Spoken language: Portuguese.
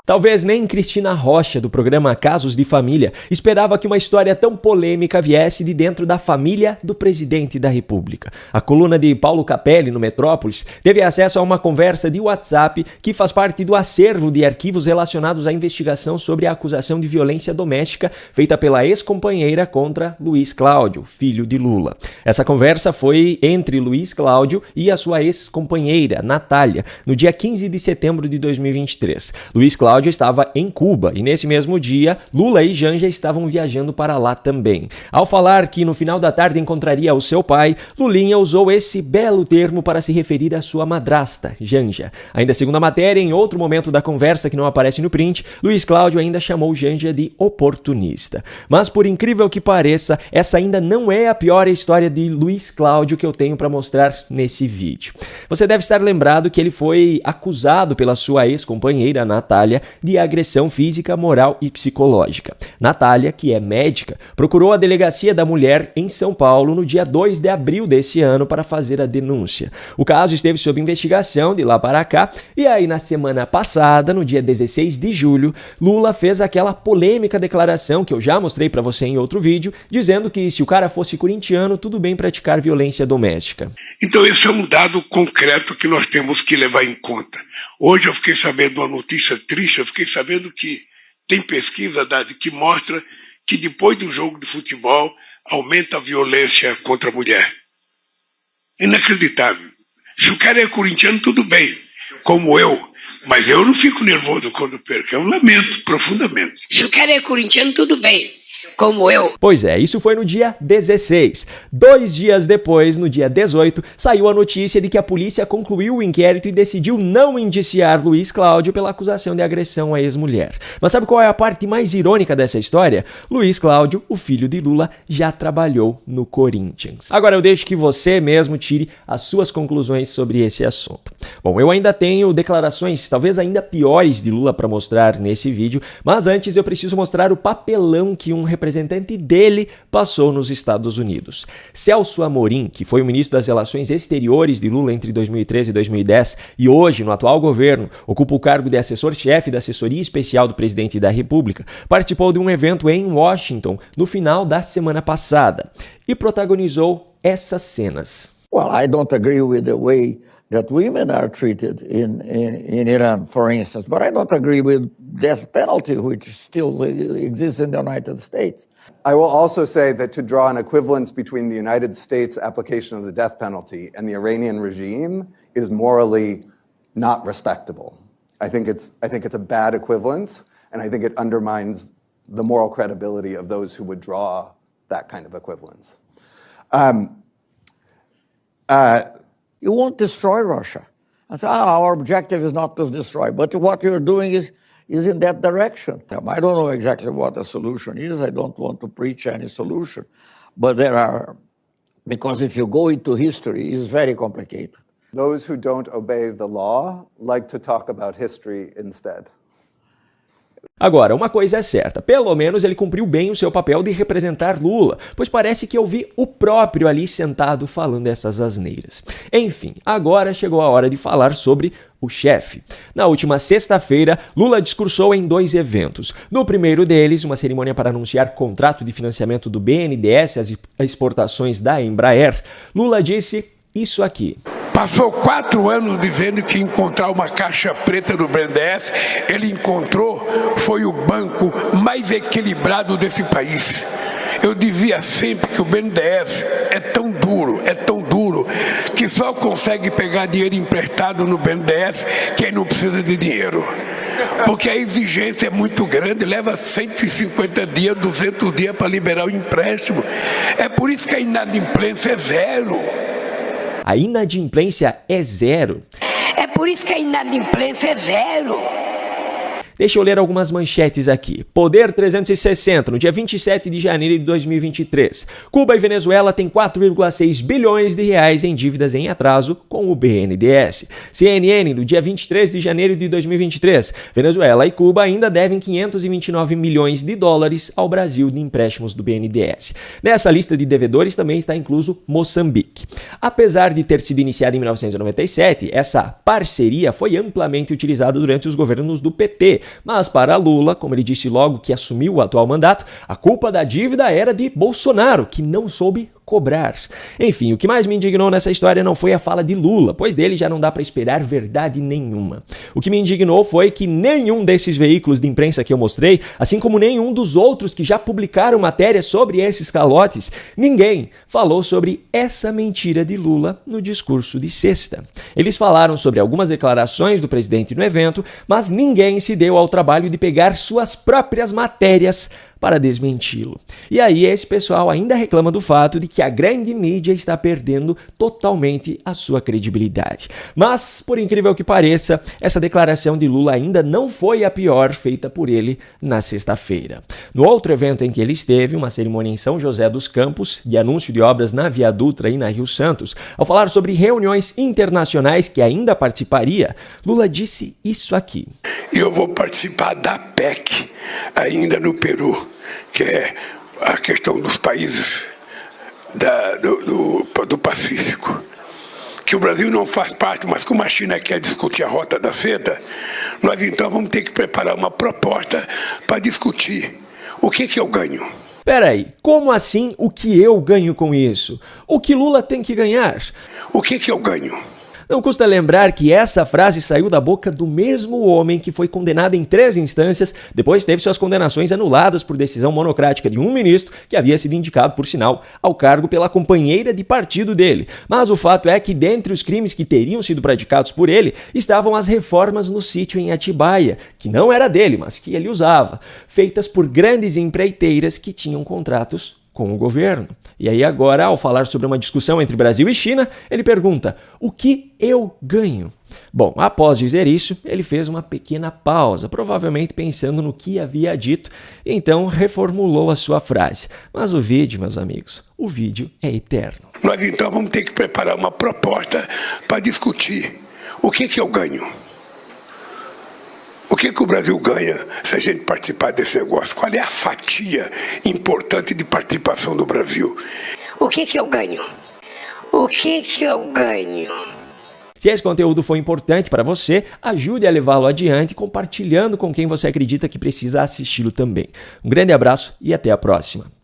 Talvez nem Cristina Rocha, do programa Casos de Família, esperava que uma história tão polêmica viesse de dentro da família do presidente da República. A coluna de Paulo Capelli, no Metrópolis, teve acesso a uma conversa de WhatsApp que faz parte do acervo de arquivos relacionados à investigação sobre a acusação de violência doméstica feita pela ex-companheira contra Luiz Cláudio, filho de Lula. Essa conversa foi entre Luiz Cláudio e a sua ex-companheira, Natália, no dia 15 de setembro de 2023. Luiz Cláudio estava em Cuba e nesse mesmo dia, Lula e Janja estavam viajando para lá também. Ao falar que no final da tarde encontraria o seu pai, Lulinha usou esse belo termo para se referir à sua madrasta, Janja. Ainda segundo a matéria, em outro momento da conversa que não aparece no print, Luiz Cláudio ainda chamou Janja de oportunista. Mas por incrível que pareça, essa ainda não é a pior história de Luiz Cláudio que eu tenho para mostrar nesse vídeo. Você deve estar lembrado que ele foi acusado pela sua ex-companheira, Natália, de agressão física, moral e psicológica. Natália, que é médica, procurou a Delegacia da Mulher em São Paulo no dia 2 de abril desse ano para fazer a denúncia. O caso esteve sob investigação de lá para cá e aí na semana passada, no dia 16 de julho, Lula fez aquela polêmica declaração que eu já mostrei para você em outro vídeo, dizendo que se o cara fosse corintiano, tudo bem praticar violência doméstica. Então esse é um dado concreto que nós temos que levar em conta. Hoje eu fiquei sabendo de uma notícia triste, eu fiquei sabendo que tem pesquisa que mostra que depois do jogo de futebol aumenta a violência contra a mulher. Inacreditável. Se o cara é corintiano, tudo bem, como eu, mas eu não fico nervoso quando perco, eu lamento profundamente. Se o cara é corintiano, tudo bem, como eu. Pois é, isso foi no dia 16. 2 dias depois, no dia 18, saiu a notícia de que a polícia concluiu o inquérito e decidiu não indiciar Luiz Cláudio pela acusação de agressão à ex-mulher. Mas sabe qual é a parte mais irônica dessa história? Luiz Cláudio, o filho de Lula, já trabalhou no Corinthians. Agora eu deixo que você mesmo tire as suas conclusões sobre esse assunto. Bom, eu ainda tenho declarações talvez ainda piores de Lula para mostrar nesse vídeo, mas antes eu preciso mostrar o papelão que um representante dele passou nos Estados Unidos. Celso Amorim, que foi o ministro das Relações Exteriores de Lula entre 2013 e 2010 e hoje, no atual governo, ocupa o cargo de assessor-chefe da Assessoria Especial do Presidente da República, participou de um evento em Washington no final da semana passada e protagonizou essas cenas. Well, I don't agree with the way that women are treated in Iran, for instance, but I don't agree with death penalty, which still exists in the United States. I will also say that to draw an equivalence between the United States application of the death penalty and the Iranian regime is morally not respectable. I think it's a bad equivalence, and I think it undermines the moral credibility of those who would draw that kind of equivalence. You won't destroy Russia. And so our objective is not to destroy, but what you're doing is in that direction. I don't know exactly what the solution is. I don't want to preach any solution, but because if you go into history, it's very complicated. Those who don't obey the law like to talk about history instead. Agora, uma coisa é certa, pelo menos ele cumpriu bem o seu papel de representar Lula, pois parece que eu vi o próprio ali sentado falando essas asneiras. Enfim, agora chegou a hora de falar sobre o chefe. Na última sexta-feira, Lula discursou em 2 eventos. No primeiro deles, uma cerimônia para anunciar contrato de financiamento do BNDES às exportações da Embraer, Lula disse isso aqui. Passou 4 anos dizendo que ia encontrar uma caixa preta do BNDES, ele encontrou, foi o banco mais equilibrado desse país. Eu dizia sempre que o BNDES é tão duro, que só consegue pegar dinheiro emprestado no BNDES quem não precisa de dinheiro. Porque a exigência é muito grande, leva 150 dias, 200 dias para liberar o empréstimo. É por isso que a inadimplência é 0. A inadimplência é 0. É por isso que a inadimplência é 0. Deixa eu ler algumas manchetes aqui. Poder 360, no dia 27 de janeiro de 2023. Cuba e Venezuela têm 4,6 bilhões de reais em dívidas em atraso com o BNDES. CNN, no dia 23 de janeiro de 2023. Venezuela e Cuba ainda devem 529 milhões de dólares ao Brasil de empréstimos do BNDES. Nessa lista de devedores também está incluso Moçambique. Apesar de ter sido iniciada em 1997, essa parceria foi amplamente utilizada durante os governos do PT, Mas para Lula, como ele disse logo que assumiu o atual mandato, a culpa da dívida era de Bolsonaro, que não soube cobrar. Enfim, o que mais me indignou nessa história não foi a fala de Lula, pois dele já não dá para esperar verdade nenhuma. O que me indignou foi que nenhum desses veículos de imprensa que eu mostrei, assim como nenhum dos outros que já publicaram matérias sobre esses calotes, ninguém falou sobre essa mentira de Lula no discurso de sexta. Eles falaram sobre algumas declarações do presidente no evento, mas ninguém se deu ao trabalho de pegar suas próprias matérias para desmenti-lo. E aí esse pessoal ainda reclama do fato de que a grande mídia está perdendo totalmente a sua credibilidade. Mas, por incrível que pareça, essa declaração de Lula ainda não foi a pior feita por ele na sexta-feira. No outro evento em que ele esteve, uma cerimônia em São José dos Campos, de anúncio de obras na Via Dutra e na Rio Santos, ao falar sobre reuniões internacionais que ainda participaria, Lula disse isso aqui. Eu vou participar da PEC, ainda no Peru, que é a questão dos países do Pacífico, que o Brasil não faz parte, mas como a China quer discutir a rota da seda, nós então vamos ter que preparar uma proposta para discutir o que eu ganho. Peraí, como assim o que eu ganho com isso? O que Lula tem que ganhar? O que eu ganho? Não custa lembrar que essa frase saiu da boca do mesmo homem que foi condenado em 3 instâncias, depois teve suas condenações anuladas por decisão monocrática de um ministro que havia sido indicado, por sinal, ao cargo pela companheira de partido dele. Mas o fato é que, dentre os crimes que teriam sido praticados por ele, estavam as reformas no sítio em Atibaia, que não era dele, mas que ele usava, feitas por grandes empreiteiras que tinham contratos com o governo. E aí agora, ao falar sobre uma discussão entre Brasil e China, ele pergunta, o que eu ganho? Bom, após dizer isso, ele fez uma pequena pausa, provavelmente pensando no que havia dito, e então reformulou a sua frase. Mas o vídeo, meus amigos, o vídeo é eterno. Nós então vamos ter que preparar uma proposta para discutir o que eu ganho. O que o Brasil ganha se a gente participar desse negócio? Qual é a fatia importante de participação do Brasil? O que eu ganho? O que eu ganho? Se esse conteúdo foi importante para você, ajude a levá-lo adiante compartilhando com quem você acredita que precisa assisti-lo também. Um grande abraço e até a próxima.